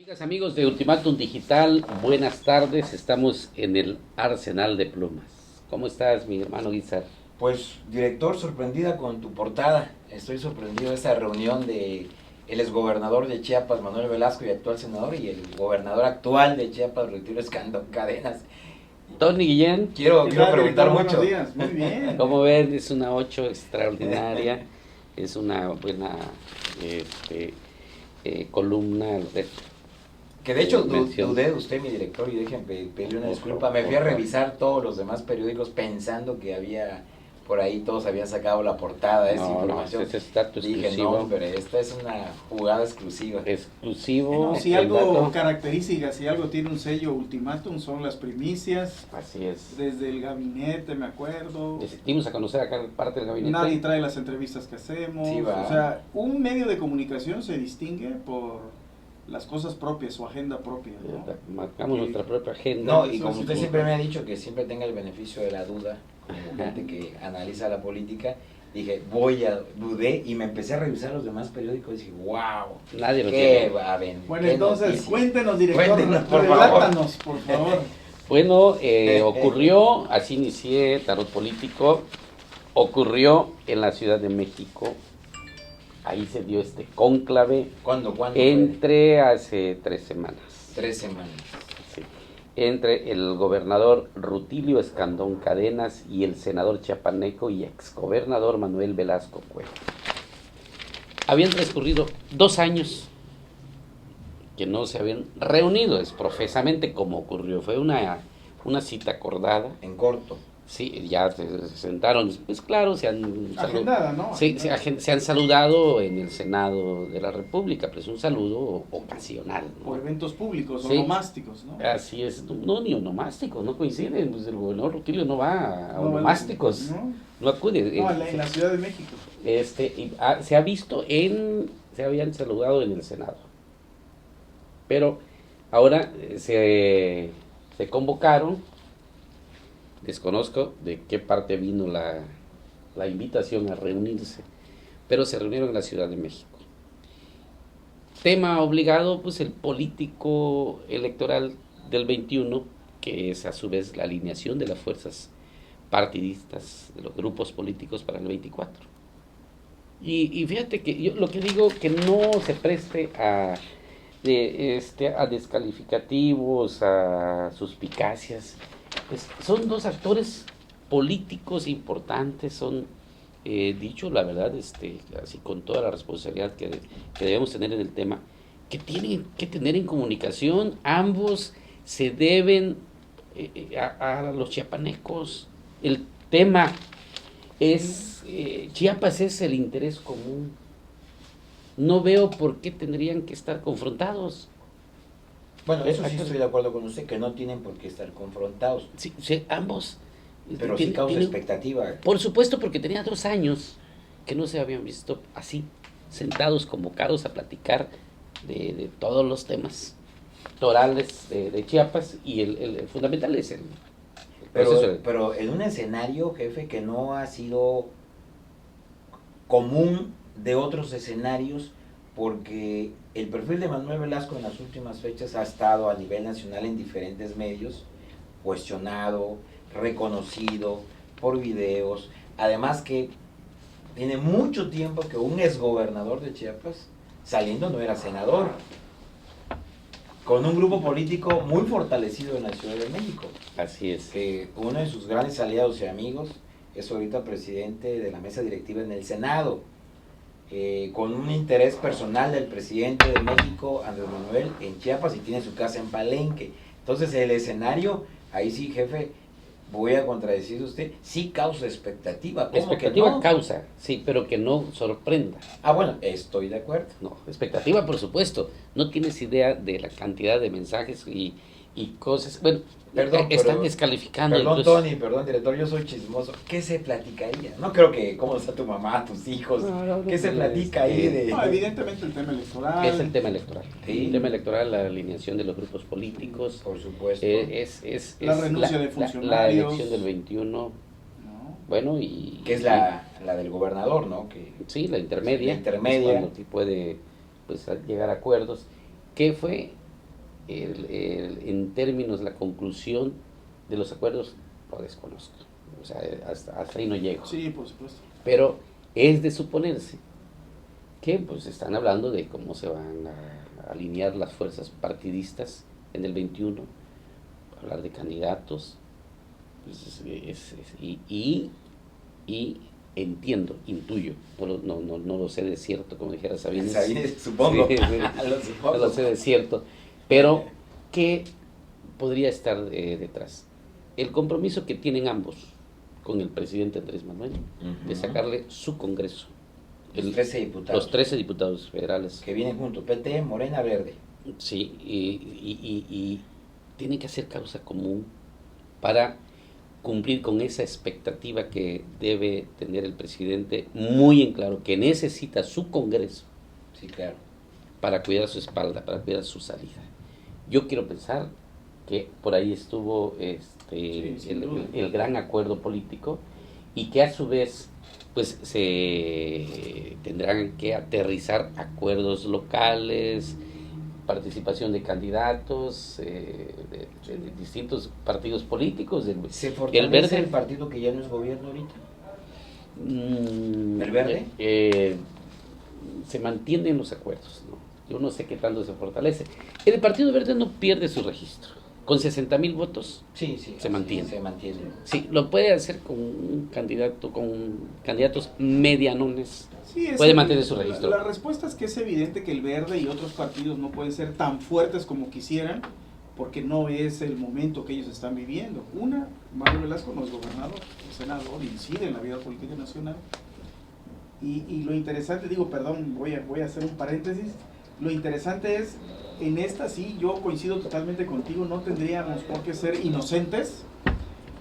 Amigas, amigos de Ultimátum Digital, buenas tardes. Estamos en el Arsenal de Plumas. ¿Cómo estás, mi hermano Guizar? Pues, director, sorprendida con tu portada. Estoy sorprendido de esta reunión de el exgobernador de Chiapas, Manuel Velasco, y actual senador, y el gobernador actual de Chiapas, Rutilio Escandón Cadenas. Tony Guillén, Quiero preguntar mucho. Buenos días, muy bien. como ven, es una 8 extraordinaria, es una buena columna. Que de hecho Mención. dudé de usted, mi director, y déjenme pedirle una disculpa. Me fui a revisar todos los demás periódicos pensando que había, por ahí todos habían sacado la portada de esa información. Ese es dato Dije, exclusivo. no, pero esta es una jugada exclusiva. Exclusivo. Bueno, si el algo dato. característica, si algo tiene un sello ultimátum, son las primicias. Así es. Desde el gabinete, me acuerdo. Dimos a conocer acá parte del gabinete. Nadie trae las entrevistas que hacemos. Sí, va. O sea, un medio de comunicación se distingue por las cosas propias, su agenda propia, ¿no? Marcamos Sí. nuestra propia agenda. No, y Eso como es usted importante. siempre me ha dicho que siempre tenga el beneficio de la duda, como gente que analiza la política, dije, dudé y me empecé a revisar los demás periódicos y dije, wow, Nadie lo qué tiene. va a venir. Bueno, qué entonces, noticia. cuéntenos, director, Cuéntenos, por relátanos, por favor. Bueno, ocurrió, así inicié Tarot Político, ocurrió en la Ciudad de México. Ahí se dio este cónclave. ¿Cuándo fue? Entre hace 3 semanas. 3 semanas. Sí, entre el gobernador Rutilio Escandón Cadenas y el senador chiapaneco y exgobernador Manuel Velasco Cuellar. Habían transcurrido 2 años que no se habían reunido, es profesamente como ocurrió. Fue una cita acordada. En corto. Sí, ya se sentaron, pues claro, se han Agendada, ¿no? sí, se han saludado en el Senado de la República, pero es un saludo ocasional, ¿no? Por eventos públicos, Sí. onomásticos, ¿no? Así es, no, ni onomásticos, no coinciden, pues el gobernador Rutilio no va a No, onomásticos, ¿no? no acude. No, en la Ciudad de México. Se ha visto se habían saludado en el Senado, pero ahora se convocaron. Desconozco de qué parte vino la invitación a reunirse, pero se reunieron en la Ciudad de México. Tema obligado, pues el político electoral del 21, que es a su vez la alineación de las fuerzas partidistas, de los grupos políticos para el 24. Y fíjate que yo lo que digo, que no se preste a descalificativos, a suspicacias. Pues son 2 actores políticos importantes, son, dicho la verdad, así con toda la responsabilidad que debemos tener en el tema, que tienen que tener en comunicación. Ambos se deben a los chiapanecos. El tema es, Chiapas es el interés común. No veo por qué tendrían que estar confrontados. Bueno, eso sí estoy de acuerdo con usted, que no tienen por qué estar confrontados. Sí, ambos. Pero sí causa expectativa. Por supuesto, porque tenía 2 años que no se habían visto así, sentados, convocados a platicar de todos los temas torales de Chiapas, y el fundamental es el proceso. Pero en un escenario, jefe, que no ha sido común de otros escenarios, porque el perfil de Manuel Velasco en las últimas fechas ha estado a nivel nacional en diferentes medios, cuestionado, reconocido por videos, además que tiene mucho tiempo que un exgobernador de Chiapas, saliendo, no era senador, con un grupo político muy fortalecido en la Ciudad de México. Así es. Que uno de sus grandes aliados y amigos es ahorita presidente de la mesa directiva en el Senado, con un interés personal del presidente de México, Andrés Manuel, en Chiapas, y tiene su casa en Palenque. Entonces el escenario, ahí sí, jefe, voy a contradecir a usted, sí causa expectativa. ¿Cómo Expectativa que no? causa, sí, pero que no sorprenda. Ah, bueno, estoy de acuerdo. No, expectativa, por supuesto. No tienes idea de la cantidad de mensajes y cosas. Bueno, están descalificando. Perdón, incluso. Tony, perdón, director, yo soy chismoso. ¿Qué se platicaría? No creo que, ¿cómo está tu mamá, tus hijos? ¿Qué se platica ahí de...? No, evidentemente el tema electoral. Es el tema electoral. Sí. El tema electoral, la alineación de los grupos políticos. Por supuesto. Es La renuncia de funcionarios. La elección del 21. ¿no? Bueno, y... Que es la del gobernador, ¿no? Que, sí, la intermedia. La intermedia. Es cuando puede, pues, llegar a acuerdos. Que fue en términos, la conclusión de los acuerdos, lo desconozco. O sea, hasta ahí no llego. Sí, por supuesto. Pero es de suponerse que pues están hablando de cómo se van a alinear las fuerzas partidistas en el 21, hablar de candidatos, pues, y entiendo, intuyo, no lo sé de cierto, como dijera Sabines. Supongo. Sí, Supongo. no lo sé de cierto, pero ¿qué podría estar detrás? El compromiso que tienen ambos con el presidente Andrés Manuel de sacarle su Congreso. Los 13 diputados. Los 13 diputados federales. Que vienen juntos, PT, Morena, Verde. Sí, y tiene que hacer causa común para cumplir con esa expectativa que debe tener el presidente muy en claro, que necesita su Congreso. Sí, claro. Para cuidar su espalda, para cuidar su salida. Yo quiero pensar que por ahí estuvo el gran acuerdo político, y que a su vez pues se tendrán que aterrizar acuerdos locales, participación de candidatos de distintos partidos políticos. ¿Se fortalece el partido que ya no es gobierno ahorita? ¿El Verde? Se mantienen los acuerdos, ¿no? Yo no sé qué tanto se fortalece. El Partido Verde no pierde su registro. Con 60,000 votos sí, se mantiene. Se mantiene. Sí, lo puede hacer con un candidato, con candidatos medianones. Sí, puede mantener su registro. La respuesta es que es evidente que el Verde y otros partidos no pueden ser tan fuertes como quisieran, porque no es el momento que ellos están viviendo. Manuel Velasco no es gobernador, es senador, incide en la vida política nacional. Y lo interesante, voy a hacer un paréntesis, lo interesante es, en esta sí, yo coincido totalmente contigo, no tendríamos por qué ser inocentes,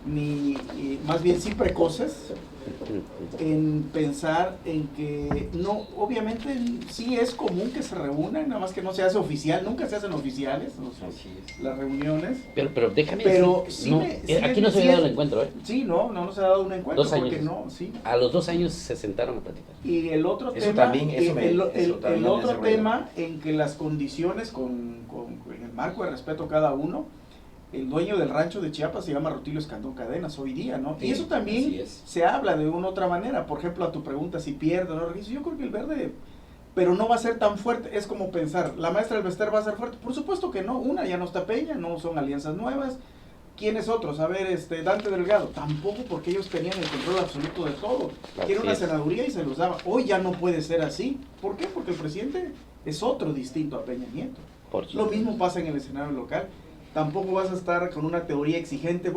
ni más bien sí precoces, en pensar en que no, obviamente sí es común que se reúnan, nada más que no se hace oficial, nunca se hacen oficiales las reuniones. Pero déjame decir, aquí no se había dado el encuentro, ¿eh? Sí, no se ha dado un encuentro. 2 años. Porque no, sí. A los 2 años se sentaron a platicar. Y el otro eso tema, también, el otro tema en que las condiciones en el marco de respeto a cada uno, el dueño del rancho de Chiapas se llama Rutilio Escandón Cadenas hoy día, ¿no? Sí, y eso también se habla de una otra manera. Por ejemplo, a tu pregunta si pierde o no registro, yo creo que el Verde, pero no va a ser tan fuerte. Es como pensar, ¿la maestra del Bester va a ser fuerte? Por supuesto que no. Ya no está Peña, no son alianzas nuevas. ¿Quiénes otros? A ver, Dante Delgado. Tampoco, porque ellos tenían el control absoluto de todo. Quiere una senaduría y se los daba. Hoy ya no puede ser así. ¿Por qué? Porque el presidente es otro distinto a Peña Nieto. Lo mismo pasa en el escenario local. Tampoco vas a estar con una teoría exigente,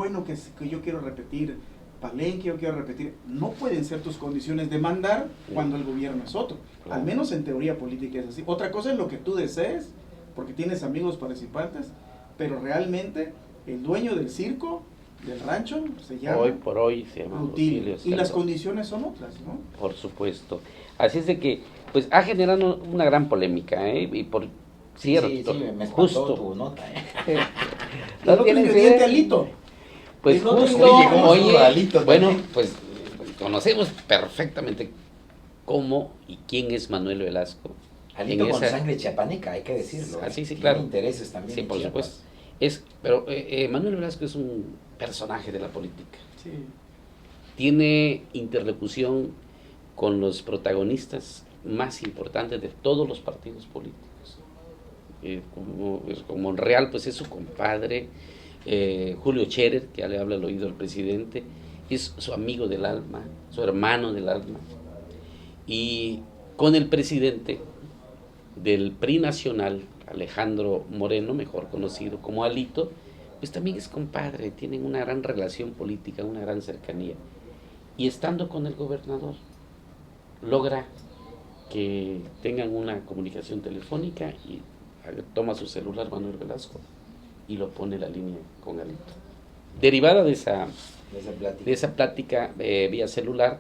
que yo quiero repetir Palenque, yo quiero repetir. No pueden ser tus condiciones de mandar cuando el gobierno es otro. Al menos en teoría política es así. Otra cosa es lo que tú desees, porque tienes amigos participantes, pero realmente el dueño del circo, del rancho, se llama hoy por hoy se llama Rutilio. Y las condiciones son otras, ¿no? Por supuesto. Así es de que, pues, ha generado una gran polémica, y por cierto, sí, me justo tu nota, ¿No tienes idea, Alito? Pues justo, bueno, pues conocemos perfectamente cómo y quién es Manuel Velasco. Alito con sangre chiapaneca, hay que decirlo. Sí, claro. Tiene intereses también. Sí, por supuesto. Pero Manuel Velasco es un personaje de la política. Sí. Tiene interlocución con los protagonistas más importantes de todos los partidos políticos. Como Monreal, pues es su compadre. Julio Scherer, que ya le habla al oído al presidente, es su amigo del alma, su hermano del alma. Y con el presidente del PRI nacional, Alejandro Moreno, mejor conocido como Alito, pues también es compadre, tienen una gran relación política, una gran cercanía. Y estando con el gobernador, logra que tengan una comunicación telefónica y toma su celular Manuel Velasco y lo pone en la línea con Alito. Derivada de esa plática vía celular,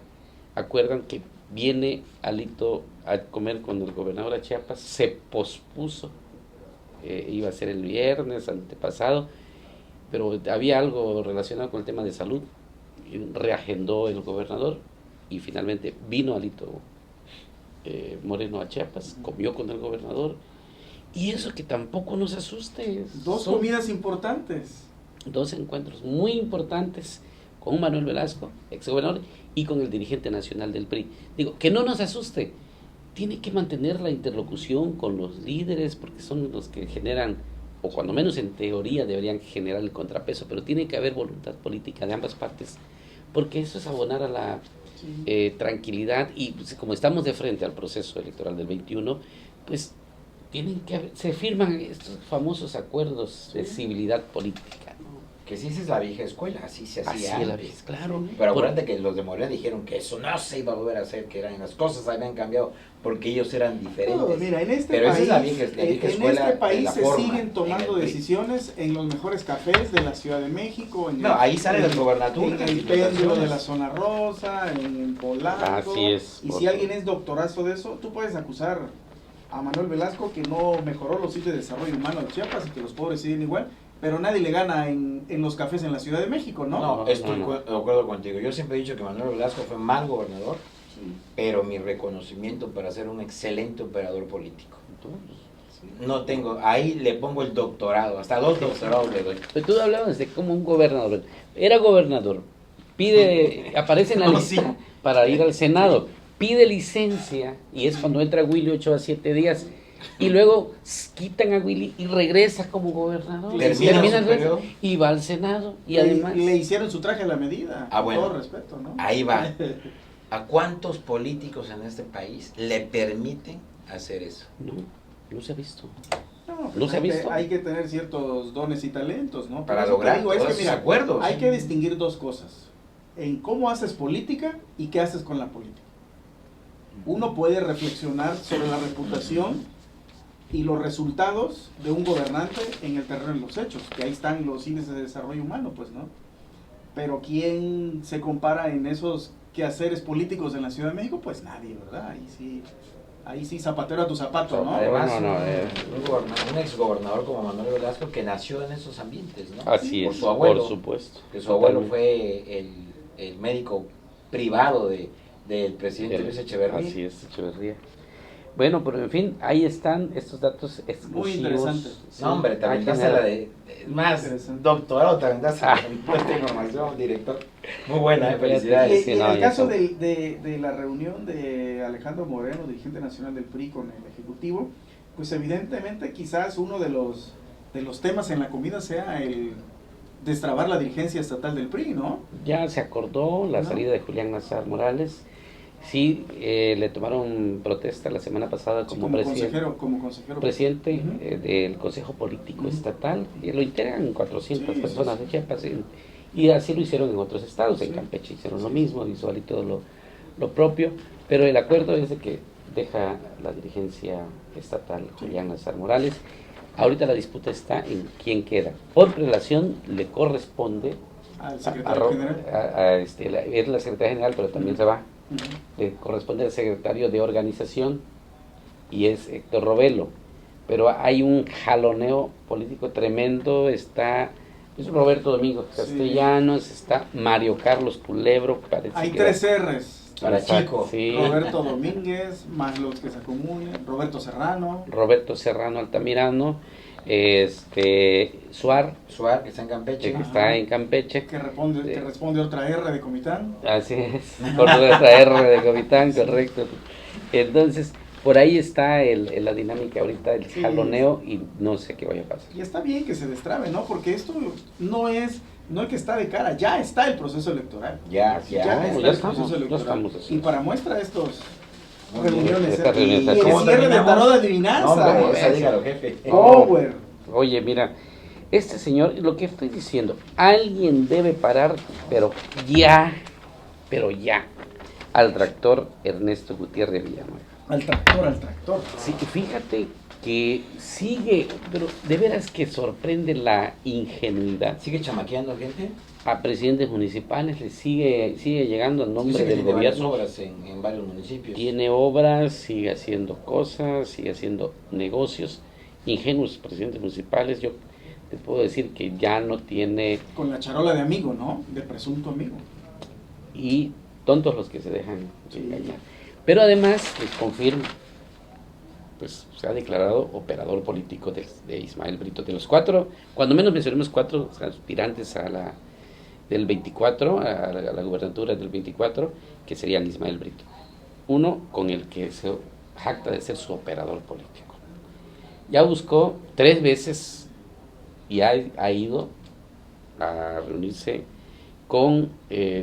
acuerdan que viene Alito a comer con el gobernador de Chiapas, se pospuso, iba a ser el viernes antepasado, pero había algo relacionado con el tema de salud, reagendó el gobernador y finalmente vino Alito Moreno a Chiapas, comió con el gobernador Y eso que tampoco nos asuste. Dos Son comidas importantes. dos encuentros muy importantes con Manuel Velasco, exgobernador, y con el dirigente nacional del PRI. Digo, que no nos asuste. Tiene que mantener la interlocución con los líderes, porque son los que generan, o cuando menos en teoría deberían generar el contrapeso, pero tiene que haber voluntad política de ambas partes, porque eso es abonar a la tranquilidad, y pues, como estamos de frente al proceso electoral del 21, pues se firman estos famosos acuerdos de civilidad política, ¿no? Que sí, esa es la vieja escuela, así se hacía Así es la antes. vez, claro. Pero acuérdate que los de Morena dijeron que eso no se iba a volver a hacer, que las cosas habían cambiado porque ellos eran diferentes. No, mira, en este pero país, esa es la vieja escuela. en este país la se forma, siguen tomando decisiones en los mejores cafés de la Ciudad de México. No, ahí salen las gobernaturas. En el péndulo de la zona rosa, en Polanco. Así es. Y si alguien es doctorazo de eso, tú puedes acusar a Manuel Velasco que no mejoró los sitios de desarrollo humano de Chiapas y que los pobres siguen igual, pero nadie le gana en los cafés en la Ciudad de México, ¿no? No, estoy de acuerdo contigo. Yo siempre he dicho que Manuel Velasco fue mal gobernador, pero mi reconocimiento para ser un excelente operador político. No tengo, ahí le pongo el doctorado, hasta 2 doctorados le doy. Pero tú hablabas de cómo un gobernador, era gobernador, aparece en la lista para ir al Senado, pide licencia, y es cuando entra Willy 8 a 7 días, y luego quitan a Willy y regresa como gobernador, Termina su periodo. y va al Senado, y Le- además le hicieron su traje a la medida, bueno. con todo respeto, ¿no? Ahí va. ¿A cuántos políticos en este país le permiten hacer eso? no se ha visto. No, ¿No se ha visto? hay que tener ciertos dones y talentos, ¿no? Para Por eso te lograr digo, es todos que, esos mira, acuerdos. hay que distinguir dos cosas, en cómo haces política y qué haces con la política. Uno puede reflexionar sobre la reputación y los resultados de un gobernante en el terreno de los hechos, que ahí están los índices de desarrollo humano, pues, ¿no? Pero ¿quién se compara en esos quehaceres políticos en la Ciudad de México? Pues nadie, ¿verdad? Ahí sí, zapatero a tu zapato, ¿no? Además, No, un exgobernador como Manuel Velasco que nació en esos ambientes, ¿no? Así Por es, su abuelo, por supuesto. que su abuelo fue el médico privado del presidente Luis Echeverría. Así es, Echeverría. Bueno, pero en fin, ahí están estos datos exclusivos. Muy interesantes. Sí, No, hombre, te hay aventaste que- la de más Interesante. doctorado, te aventaste la de información, director. Muy buena, felicidades. Y en no, el ya caso está. de la reunión de Alejandro Moreno, dirigente nacional del PRI, con el Ejecutivo, pues evidentemente quizás uno de los temas en la comida sea el destrabar la dirigencia estatal del PRI, ¿no? Ya se acordó la ¿No? salida de Julián Nazar Morales. Sí, le tomaron protesta la semana pasada Sí, como, como consejero. presidente Ujú. del Consejo Político Ujú. Estatal, y lo integran 400 Sí, personas sí, de Chiapas, y así lo hicieron en otros estados. En Sí. Campeche hicieron lo mismo, Visual y todo lo propio, pero el acuerdo es de que deja la dirigencia estatal Julián Nazar Morales. Ahorita la disputa está en quién queda. Por prelación le corresponde Al a secretario general. es la secretaria general, pero también se va. Ujú. Le corresponde al secretario de organización, y es Héctor Robelo. Pero hay un jaloneo político tremendo. Está Roberto Domingos Sí. Castellanos, está Mario Carlos Culebro. Parece Hay que 3 R's. Para Exacto, Chico. sí. Roberto Domínguez, más los que se acumulen, Roberto Serrano. Roberto Serrano Altamirano, Suar, Suar, que está en Campeche. que está en Campeche. Que responde otra R de Comitán. Así es, por nuestra R de Comitán, correcto. Entonces, por ahí está la dinámica ahorita, el Sí. jaloneo, y no sé qué vaya a pasar. Y está bien que se destrabe, ¿no? Porque esto no es que está de cara, ya está el proceso electoral. Ya está ya el estamos, proceso ya electoral. estamos así. Y para muestra estos Muy bien. reuniones, Estas y reuniones, el ¿cómo cierre de terminamos? tarot de No, adivinanza. hombre, esa dígalo, jefe. Power. Oye, mira, este señor, lo que estoy diciendo, alguien debe parar, pero ya, al tractor Ernesto Gutiérrez Villanueva. Al tractor. Sí, fíjate que sigue, pero de veras que sorprende la ingenuidad. ¿Sigue chamaqueando gente? A presidentes municipales le sigue llegando el nombre Dice que del tiene varias gobierno. obras en varios municipios. Tiene obras, sigue haciendo cosas, sigue haciendo negocios. Ingenuos presidentes municipales, yo te puedo decir que ya no tiene, Con la charola de amigo, ¿no? De presunto amigo. y tontos los que se dejan Sí. engañar. Pero además, les confirmo, pues se ha declarado operador político de Ismael Brito. De los 4, cuando menos mencionemos 4 aspirantes del 24, a la gubernatura del 24, que serían Ismael Brito. Uno con el que se jacta de ser su operador político. Ya buscó 3 veces y ha ido a reunirse con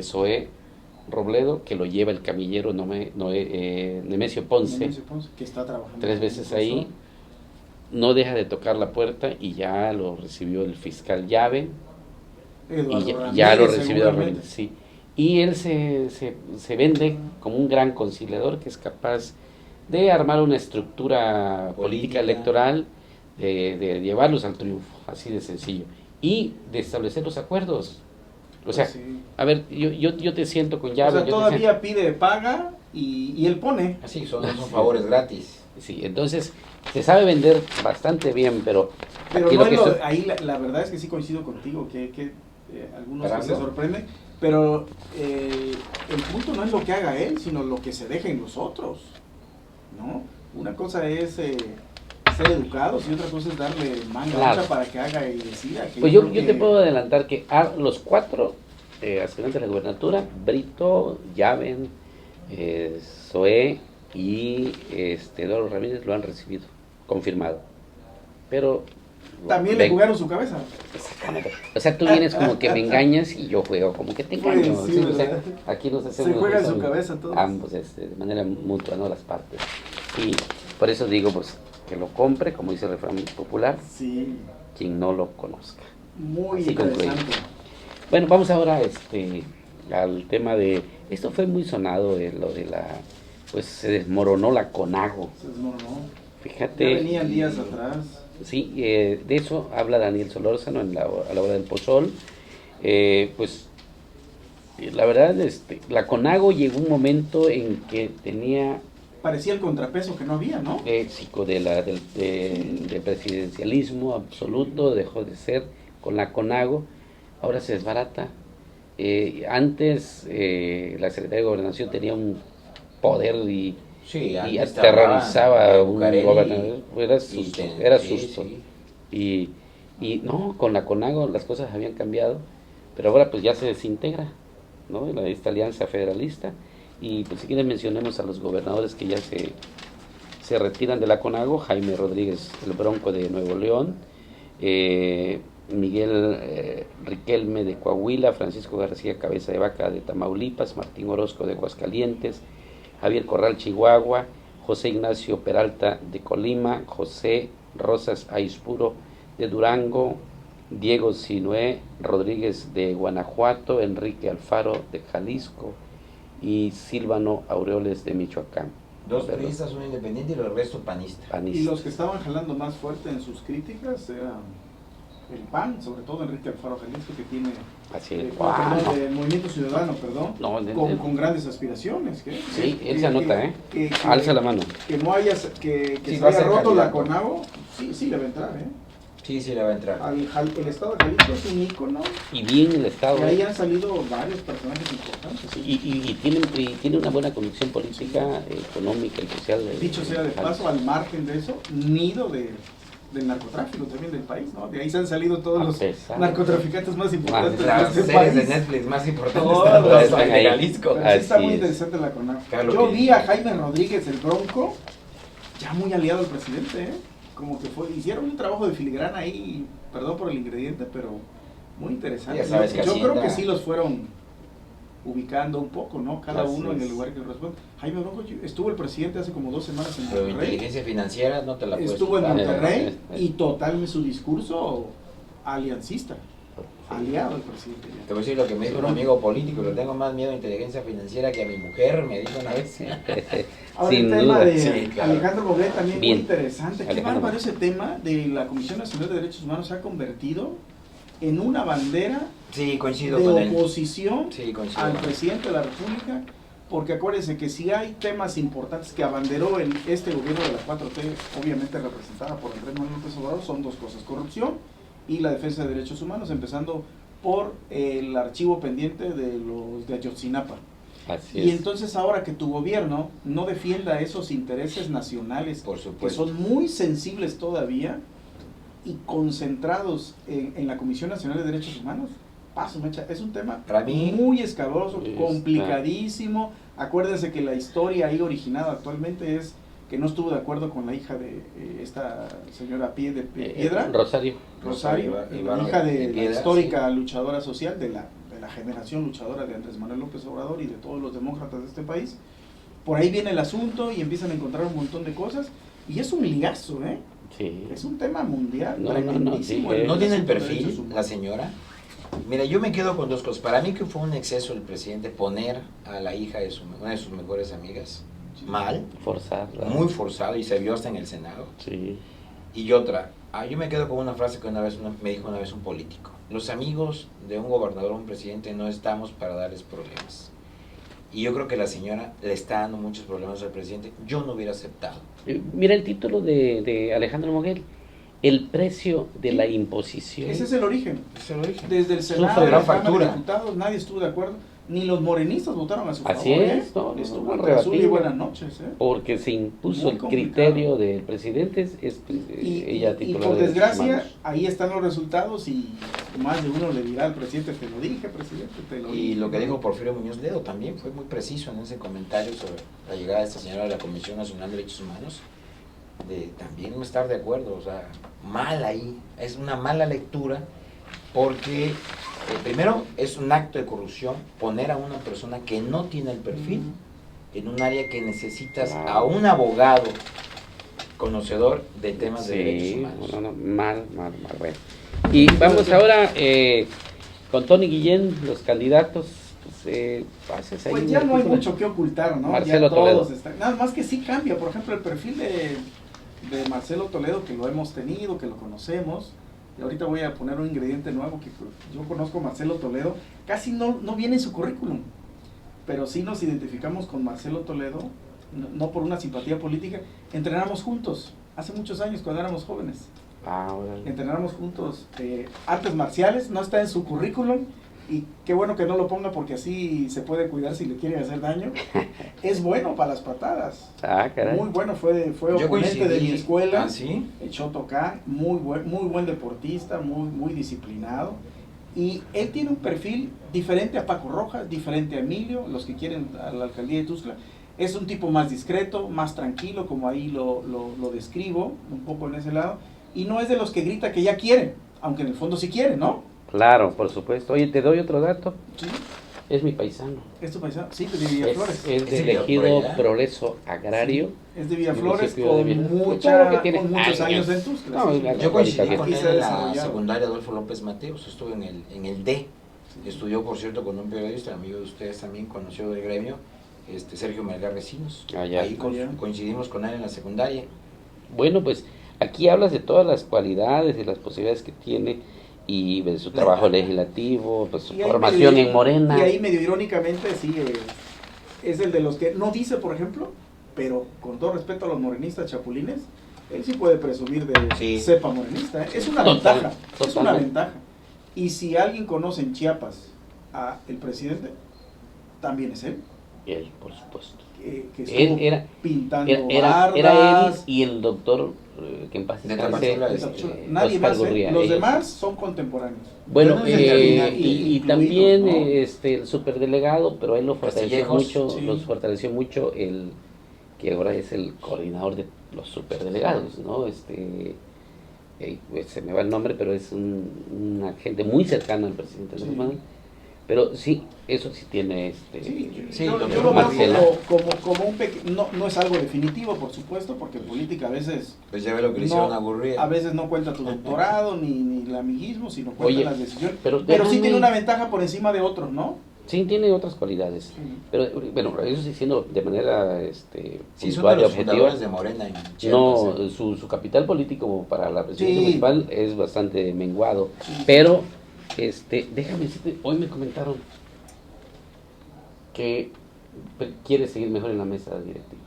Zoé Robledo, que lo lleva el camillero Nemesio Ponce, que está trabajando 3 veces ahí, no deja de tocar la puerta y ya lo recibió el fiscal Llave, y ya lo recibió Ramírez, sí. Y él se vende como un gran conciliador que es capaz de armar una estructura política electoral, de llevarlos al triunfo, así de sencillo, y de establecer los acuerdos. O sea, sí. A ver, yo te siento con Llave. O sea, todavía pide paga y él pone. Así, son favores gratis. Sí, entonces se sabe vender bastante bien, pero no ahí la verdad es que sí coincido contigo, que algunos que se sorprenden, pero el punto no es lo que haga él, sino lo que se deja en los otros, ¿no? Una cosa es ser educados y otra cosa es darle manga ancha para que haga y decida. Pues yo te puedo adelantar que a los 4 aspirantes de la gubernatura, Brito, Llaven, Zoé y Eduardo Ramírez lo han recibido, confirmado. Pero también le jugaron su cabeza. Exactamente. O sea, tú vienes como que me engañas y yo juego como que te engaño. Pues, sí, o sea, aquí nos hacemos. Se juega en su cabeza todos. Ambos, de manera mutua, ¿no? Las partes. Y por eso digo, pues, que lo compre, como dice el refrán popular, sí. Quien no lo conozca. Muy así interesante. Concluye. Bueno, vamos ahora al tema de, esto fue muy sonado, lo de pues se desmoronó la CONAGO. Se desmoronó. Fíjate. Ya venían días atrás. Sí, de eso habla Daniel Solórzano a la hora del pozol. Pues la verdad, la CONAGO llegó un momento en que tenía... Parecía el contrapeso que no había, ¿no? Éxito del presidencialismo absoluto, dejó de ser con la CONAGO, ahora se desbarata. Antes la Secretaría de Gobernación tenía un poder y aterrorizaba a un gobernador, era susto. Sí. Y no, con la CONAGO las cosas habían cambiado, pero ahora pues ya se desintegra, ¿no? Esta alianza federalista. Y pues si quieren mencionemos a los gobernadores que ya se retiran de la CONAGO: Jaime Rodríguez, el Bronco de Nuevo León, Miguel Riquelme de Coahuila, Francisco García Cabeza de Vaca de Tamaulipas, Martín Orozco de Aguascalientes, Javier Corral, Chihuahua, José Ignacio Peralta de Colima, José Rosas Aispuro de Durango, Diego Sinué Rodríguez de Guanajuato, Enrique Alfaro de Jalisco y Silvano Aureoles de Michoacán. 2 priistas, 1 independiente y los restos panistas. Y los que estaban jalando más fuerte en sus críticas eran el PAN, sobre todo Enrique Alfaro Jalisco, que tiene el Movimiento Ciudadano, con grandes aspiraciones. Sí, él se anota, alza la mano. Que no haya, que se haya roto la CONAGO, sí le va a entrar, Sí, le va a entrar. El estado de Jalisco es un ícono. Y bien el estado. Y ahí han salido varios personajes importantes. Y tiene una buena conducción política, económica y social. Dicho sea de paso, al margen de eso, nido del narcotráfico también del país, ¿no? De ahí se han salido todos los narcotraficantes más importantes las de este series país. de Netflix más importantes están de Jalisco. Pero sí está muy interesante la CONAGO. Yo vi a Jaime Rodríguez, el Bronco, ya muy aliado al presidente, como que hicieron un trabajo de filigrana ahí, perdón por el ingrediente, pero muy interesante. Yo creo que sí los fueron ubicando un poco, ¿no? Cada uno en el lugar que corresponde. Jaime Bronco, estuvo el presidente hace como 2 semanas en Monterrey. Pero inteligencia financiera no te la puedes Estuvo en Monterrey y totalmente su discurso aliancista, aliado al presidente. Te voy a decir lo que me dijo un amigo político: le tengo más miedo a inteligencia financiera que a mi mujer, me dijo una vez. Ahora el tema de Alejandro Bobet también muy interesante. Qué bárbaro ese tema de la Comisión Nacional de Derechos Humanos, se ha convertido en una bandera de oposición al presidente de la República, porque acuérdense que si hay temas importantes que abanderó este gobierno de la 4T, obviamente representada por Andrés Manuel López Obrador, son 2 cosas: corrupción y la defensa de derechos humanos, empezando por el archivo pendiente de los de Ayotzinapa. Así Y es. entonces ahora que tu gobierno no defienda esos intereses nacionales, Por que supuesto. son muy sensibles todavía y concentrados en la Comisión Nacional de Derechos Humanos, paso, mecha, es un tema Para mí, muy escabroso, está- complicadísimo. Acuérdense que la historia ahí originada actualmente es que no estuvo de acuerdo con la hija de esta señora Piedra, Rosario. Rosario, Ibarra la hija de de la Piedra, histórica luchadora social, de la generación luchadora de Andrés Manuel López Obrador y de todos los demócratas de este país. Por ahí viene el asunto y empiezan a encontrar un montón de cosas. Y es un ligazo, ¿eh? Sí. Es un tema mundial. No, tremendísimo, sí, el ¿No tiene el asunto de derechos perfil humanos. la señora? Mira, yo me quedo con dos cosas. Para mí que fue un exceso el presidente poner a la hija de una de sus mejores amigas mal, Forzarla. muy forzado, y se vio hasta en el Senado. Sí. Y otra, yo me quedo con una frase que me dijo una vez un político. Los amigos de un gobernador o un presidente no estamos para darles problemas. Y yo creo que la señora le está dando muchos problemas al presidente. Yo no hubiera aceptado. Mira el título de Alejandro Moguel. El precio de la imposición. Ese es el origen. Eso lo dije. Desde el Senado, Sufre la gran Cámara de factura. Diputados, nadie estuvo de acuerdo. Ni los morenistas votaron a su Así favor. es, no, Estuvo no, entre azul y rebatible. buenas noches. Porque se impuso Muy el complicado. criterio del presidente. Ella Y titular por de Derechos desgracia, Humanos. ahí están los resultados y más de uno le dirá al presidente, te lo dije, presidente, te lo dije. Y lo que dijo Porfirio Muñoz Ledo también fue muy preciso en ese comentario sobre la llegada de esta señora a la Comisión Nacional de Derechos Humanos, de también no estar de acuerdo, o sea, mal ahí, es una mala lectura, porque primero es un acto de corrupción poner a una persona que no tiene el perfil en un área que necesitas Claro. a un abogado conocedor de temas de derechos Sí, humanos. no, mal, bueno. Y vamos ahora con Tony Guillén, los candidatos. Haces ahí Pues un ya no hay artículo. mucho que ocultar, ¿no? Marcelo Ya todos Toledo. están, nada más que sí cambia, por ejemplo, el perfil de Marcelo Toledo, que lo hemos tenido, que lo conocemos, y ahorita voy a poner un ingrediente nuevo, que pues, yo conozco a Marcelo Toledo, casi no viene en su currículum, pero sí nos identificamos con Marcelo Toledo, no por una simpatía política, entrenamos juntos, hace muchos años cuando éramos jóvenes, Órale. entrenamos juntos artes marciales, no está en su currículum, y qué bueno que no lo ponga porque así se puede cuidar si le quieren hacer daño. Es bueno para las patadas. Caray. Muy bueno, fue Yo oponente de mi escuela, ¿Ah, sí? echó tocar, muy buen deportista, muy disciplinado. Y él tiene un perfil diferente a Paco Rojas, diferente a Emilio, los que quieren a la alcaldía de Tuxtla. Es un tipo más discreto, más tranquilo, como ahí lo describo, un poco en ese lado. Y no es de los que grita que ya quiere, aunque en el fondo sí quiere, ¿no? Claro, por supuesto. Oye, te doy otro dato. Sí. Es mi paisano. ¿Es tu paisano? Sí, de Villaflores. Es ¿Es de de elegido Villaflores? Progreso Agrario. Es de Villaflores municipio de con, Villaflores. Claro que tiene con muchos años años. en Tuxtla. No, sí. claro. Yo coincidí Aquí con él se ha en la desarrollado. secundaria Adolfo López Mateos, estuve en el D. Estudió, por cierto, con un periodista, amigo de ustedes también, conocido del gremio, Sergio Melgar Recinos. Ya. Ahí coincidimos con él en la secundaria. Bueno, pues aquí hablas de todas las cualidades y las posibilidades que tiene y de su trabajo legislativo, pues su Y ahí formación medio- en Morena. Y ahí medio irónicamente, sí, es el de los que no dice, por ejemplo, pero con todo respeto a los morenistas chapulines, él sí puede presumir de Sí. cepa morenista. ¿Eh? Es una Total, ventaja, es una totalmente. ventaja. Y si alguien conoce en Chiapas a el presidente, también es él, Él, por supuesto. que Él estuvo era, pintando era él bardas. y el doctor, que en paz De descanse, Tapachula, Nadie Oscar más, ¿eh? Gurría, Los ellos. demás son contemporáneos. Bueno, Yo no sé terminar, y incluidos, también ¿no? El superdelegado, pero él lo fortaleció Castillejos, mucho, sí. los fortaleció mucho el que ahora es el coordinador de los superdelegados, ¿no? Pues se me va el nombre, pero es un agente muy cercano al presidente Andrés Sí. Manuel. Pero sí, eso sí tiene Sí, yo yo lo lo Marcelo. veo como un pequeño, no es algo definitivo, por supuesto, porque en política a veces Pues ya ve lo que le No, hicieron a Gurría. a veces no cuenta tu doctorado ni el amiguismo, sino cuenta Oye, las decisiones. pero Pero sí déjame- tiene una ventaja por encima de otros, ¿no? Sí, tiene otras cualidades. Pero bueno, eso sí siendo de manera Sí, son puntual de y los objetiva. fundadores de Morena en Chiapas. No, su capital político para la presidencia Sí. municipal es bastante menguado. Sí. Pero, déjame decirte, hoy me comentaron que quiere seguir mejor en la mesa directiva.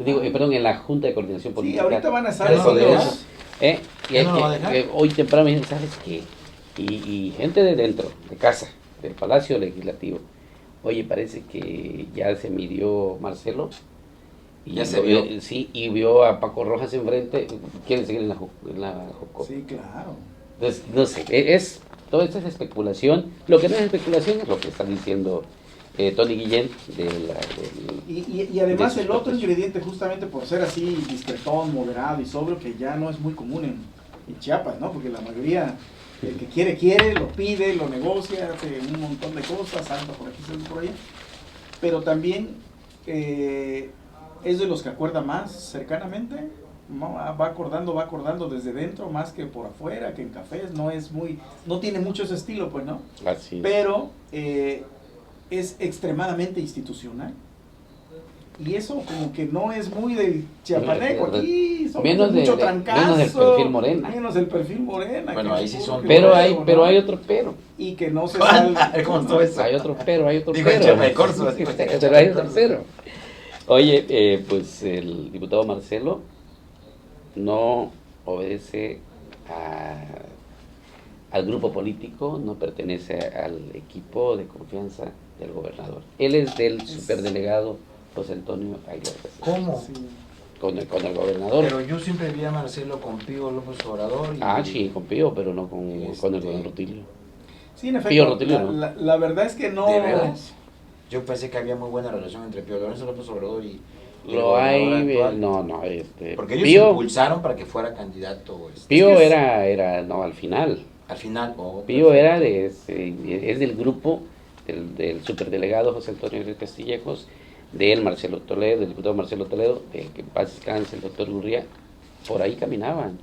Digo, perdón, en la Junta de Coordinación Sí, Política. ahorita van a estar ¿Ya no lo haciendo- dejas? Y ¿Ya hay no lo va a que- dejar? hoy temprano me dicen, ¿sabes qué? Y gente de dentro, de casa, del Palacio Legislativo. Oye, parece que ya se midió Marcelo. Y Ya se vio. Sí, y vio a Paco Rojas enfrente. Quiere seguir en la Jocopa. Sí, claro. Entonces, no sé, todo esto es especulación. Lo que no es especulación es lo que está diciendo Tony Guillén Y además de el sus otro propios. ingrediente, justamente por ser así discretón, moderado y sobrio, que ya no es muy común en Chiapas, ¿no? Porque la mayoría, el que quiere, lo pide, lo negocia, hace un montón de cosas, salta por aquí, salta por allá. Pero también es de los que acuerda más cercanamente, ¿no? Va acordando desde dentro más que por afuera, que en cafés, no tiene mucho ese estilo, pues, ¿no? Así es. Pero es extremadamente institucional. Y eso como que no es muy del chiapaneco, aquí somos Menos de mucho de- trancazo, menos del perfil Morena. menos del perfil Morena. Bueno, que ahí es sí puro son- Pero hay, piolero, pero ¿no? hay otro pero. Y que no se ¿Cuál? salga. ¿Cómo estuvo eso? Hay otro pero, hay otro Dijo el pero. Chema de Corzo, Sí, dijo el Chema de pero hay Corzo. otro pero. Oye, pues el diputado Marcelo no obedece al grupo político, no pertenece al equipo de confianza del gobernador. Él es del superdelegado José Antonio Aguilar Castillo, ¿Cómo? Sí. con el gobernador. Pero yo siempre vi a Marcelo con Pío López Obrador. Sí, con Pío, pero no con el gobernador Rutilio. Sí, en Pío efecto, Rutilio, ¿no? la verdad es que no. ¿De veras? Yo pensé que había muy buena relación entre Pío Lorenzo López Obrador y el Lo gobernador hay, actual. no, Porque ellos Pío, impulsaron para que fuera candidato. Pío Es que era, no, al final. al final. Pío perfecto. es del grupo del superdelegado José Antonio Aguilar Castillejos, del Marcelo Toledo, del diputado Marcelo Toledo, que en paz descanse el doctor Gurría, por ahí caminaban.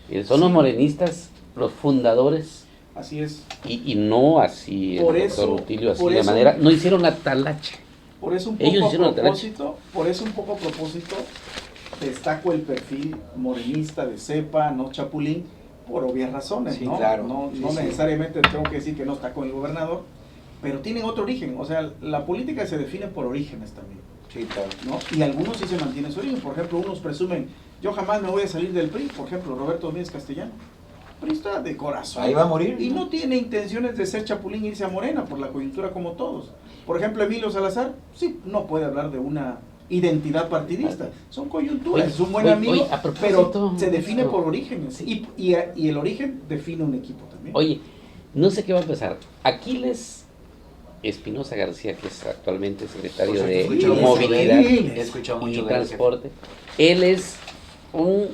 Y son los Sí. morenistas, los fundadores, Así es. y no así el Por doctor eso- Rutilio, así por de eso- manera, no hicieron la talacha. Por eso Ellos hicieron a el derecho. propósito, destaco el perfil morenista de cepa, no chapulín, por obvias razones, Sí, ¿no? claro. No, Sí, no sí. necesariamente tengo que decir que no está con el gobernador, pero tienen otro origen. O sea, la política se define por orígenes también, Sí, claro. ¿no? Y algunos sí se mantienen su origen. Por ejemplo, unos presumen, yo jamás me voy a salir del PRI, por ejemplo, Roberto Domínguez Castellano. PRIsta de corazón. Ahí va a morir. Y no tiene intenciones de ser chapulín e irse a Morena por la coyuntura como todos. Por ejemplo, Emilio Salazar, sí, no puede hablar de una identidad partidista. Son coyunturas, Oye, es un buen oye, amigo, oye, a propósito, pero se define esto- por orígenes. Y el origen define un equipo también. Oye, no sé qué va a pasar. Aquiles Espinosa García, que es actualmente secretario Por cierto, he de escuchado mucho Movilidad de él. He escuchado y mucho de él, Transporte, él es un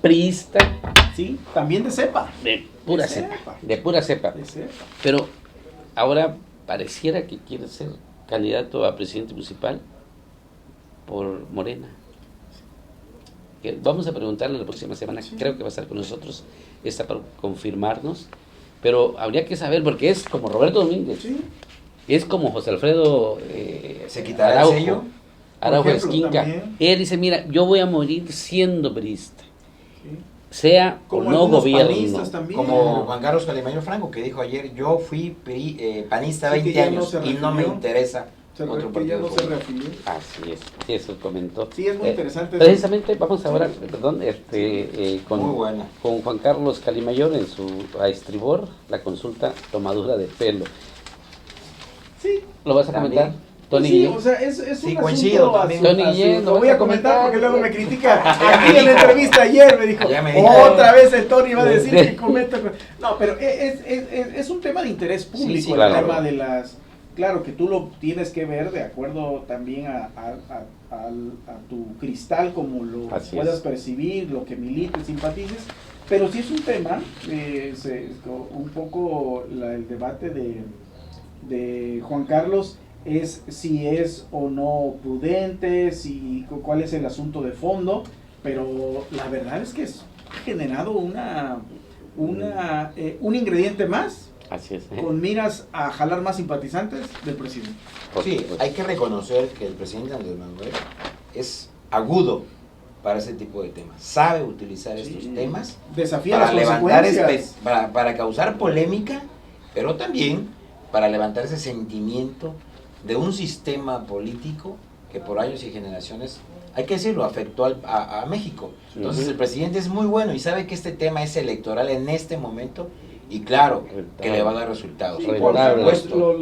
priista Sí, también de cepa. de pura De cepa, cepa. de pura cepa. De cepa. Pero ahora pareciera que quiere ser candidato a presidente municipal por Morena. Que vamos a preguntarle la próxima semana, Sí. creo que va a estar con nosotros, está para confirmarnos, pero habría que saber, porque es como Roberto Domínguez, Sí. es como José Alfredo ¿Se quitará el Araujo, sello? Araujo Por ejemplo, Esquinca. también. Él dice, mira, yo voy a morir siendo priista, Sí. sea Como o no algunos gobierno. panistas también. Como Juan Carlos Calimaño Franco, que dijo ayer, yo fui panista Sí, que 20 ya no años se y no me refirió. interesa Se otro que ya partido no se político. reafilió. Así es, sí, eso comentó. Sí, es muy interesante eso. Precisamente vamos ahora, perdón, con, Muy buena. con Juan Carlos Calimayor en su a estribor, la consulta tomadura de pelo. Sí. ¿Lo vas a También. comentar? Tony Sí, Guillén. o sea, es Sí, un coincido asunto también. Tony Guillén, lo voy a comentar porque luego me critica. Ya me Aquí en la dijo. entrevista ayer me dijo, Ya me dijo. otra vez el Tony va a decir Sí. que comenta. No, pero es un tema de interés público, Sí, sí, el claro. tema de las... Claro que tú lo tienes que ver de acuerdo también a tu cristal, como lo Así puedas es. percibir, lo que milites, simpatices, pero sí es un tema, un poco el debate de Juan Carlos es si es o no prudente, cuál es el asunto de fondo, pero la verdad es que ha generado un ingrediente más Así es. con miras a jalar más simpatizantes del presidente. Por Sí, supuesto. hay que reconocer que el presidente Andrés Manuel es agudo para ese tipo de temas. Sabe utilizar estos Sí. temas Desafía para las levantar, consecuencias. para causar polémica, pero también para levantar ese sentimiento de un sistema político que por años y generaciones, hay que decirlo, afectó a México. Entonces Ujú. el presidente es muy bueno y sabe que este tema es electoral en este momento Y claro, Rentable. que le va a dar resultados. Sí, por Rentable. supuesto.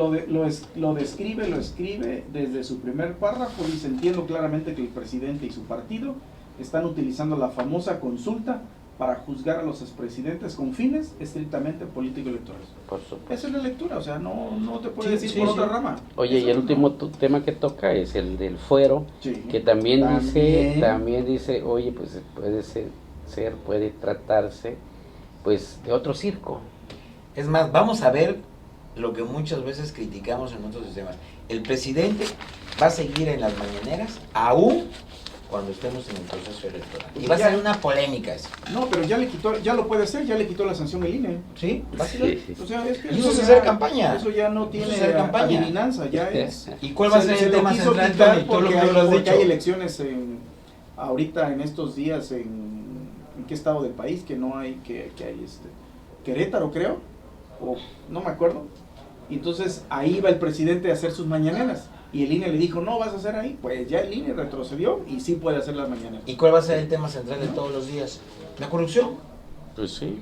lo describe desde su primer párrafo. Dice: entiendo claramente que el presidente y su partido están utilizando la famosa consulta para juzgar a los expresidentes con fines estrictamente político-electorales. Por supuesto. Esa es la lectura, o sea, no te puedes Sí, decir sí, por sí. otra rama. Oye, Eso y el no. último tema que toca es el del fuero, Sí. que también dice, oye, pues puede tratarse, pues, de otro circo. Es más, vamos a ver lo que muchas veces criticamos en otros sistemas. El presidente va a seguir en las mañaneras aún cuando estemos en el proceso electoral. Y va a ser una polémica eso. No, pero ya lo puede hacer, ya le quitó la sanción el INE. ¿Sí? ¿Va a ser? Sí. O sea, es que Y eso es ya- hacer campaña. Eso ya no Eso tiene es hacer campaña. adivinanza, ya es. ¿Y cuál va a ser el lo tema quiso central, quitar Tony? Tú lo porque que hay, lo has porque dicho. hay elecciones ahorita en estos días en qué estado del país, que no hay, que hay Querétaro, creo, o no me acuerdo. Y entonces ahí va el presidente a hacer sus mañaneras. Y el INE le dijo: no vas a hacer ahí. Pues ya el INE retrocedió y sí puede hacer las mañaneras. ¿Y cuál va a ser el tema central de todos los días? La corrupción. Pues sí,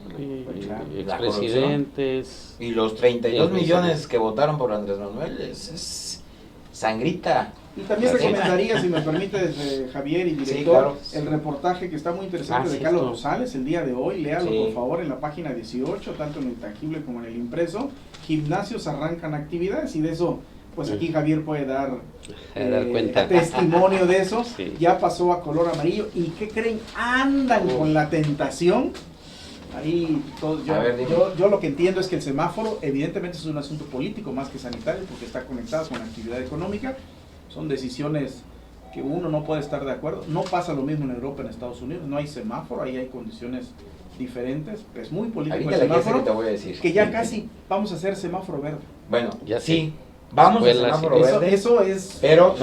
claro. expresidentes. Y los 32 Sí, millones sí. que votaron por Andrés Manuel es sangrita. Y también Sí. recomendaría, si me permite, Javier y director, Sí, claro. el reportaje que está muy interesante de sí, Carlos esto. Rosales el día de hoy. Léalo, Sí. por favor, en la página 18, tanto en el tangible como en el impreso. Gimnasios arrancan actividades, y de eso, pues aquí Javier puede dar Cuenta. testimonio de eso. Sí. Ya pasó a color amarillo. ¿Y qué creen? Andan con la tentación. Ahí todos, A ver, dime. yo lo que entiendo es que el semáforo evidentemente es un asunto político más que sanitario, porque está conectado con la actividad económica. Son decisiones que uno no puede estar de acuerdo. No pasa lo mismo en Europa, en Estados Unidos. No hay semáforo, ahí hay condiciones diferentes. Es muy político Ahorita el la que semáforo, te voy a decir. que ya casi vamos a hacer semáforo verde. Bueno, Ya sí. Vamos a Escuelas, semáforo Eso, verde. eso es... Pero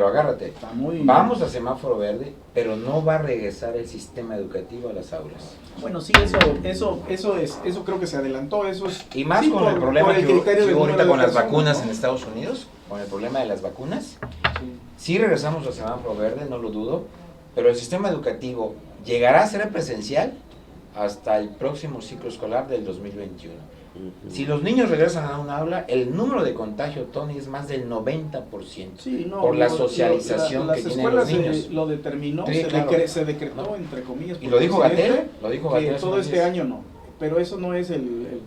agárrate. Está muy... Vamos a semáforo verde, pero no va a regresar el sistema educativo a las aulas. Bueno, sí, eso creo que se adelantó. Eso es... Y más sí, con el problema por el que criterio del hubo ahorita número de con las personas, vacunas ¿no? en Estados Unidos, con el problema de las vacunas. Sí. Sí regresamos a semáforo verde, no lo dudo, pero el sistema educativo llegará a ser presencial hasta el próximo ciclo escolar del 2021. Ujú. Si los niños regresan a un aula, el número de contagio, Tony, es más del 90%. Sí, no, por la socialización las que tienen escuelas los niños. lo determinó, Sí, claro. se decretó, entre comillas, Y por lo el dijo presidente, Gatell, lo dijo que Gatell hace todo unos este días. año no. Pero eso no es el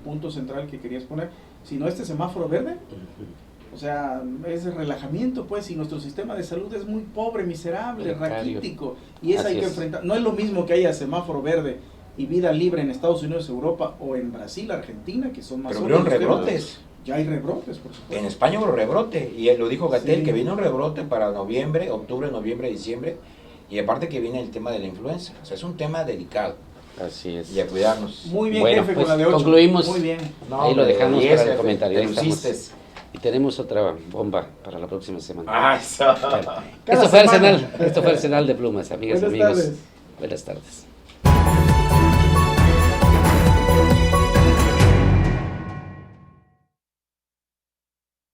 punto central que querías poner, sino este semáforo verde. Ujú. O sea, es el relajamiento, pues, y nuestro sistema de salud es muy pobre, miserable, Precario. raquítico. Y eso Así hay que es. enfrentar. No es lo mismo que haya semáforo verde y vida libre en Estados Unidos, Europa, o en Brasil, Argentina, que son más Pero sólidos hubieron temas. rebrotes. Ya hay rebrotes, por supuesto. En España hubo rebrote, y él lo dijo Gatell, Sí. que viene un rebrote para noviembre, octubre, noviembre, diciembre, y aparte que viene el tema de la influenza. O sea, es un tema delicado, Así es. y a cuidarnos. Muy bien, Bueno, jefe, pues, con la de 8. concluimos. Muy bien. No, Ahí lo hombre, dejamos 10, para el jefe, comentario. te Ahí estamos. luciste. Y tenemos otra bomba para la próxima semana. Ah, eso. Cada Esto fue semana. Arsenal de Plumas, amigas y Buenas amigos. tardes. Buenas tardes.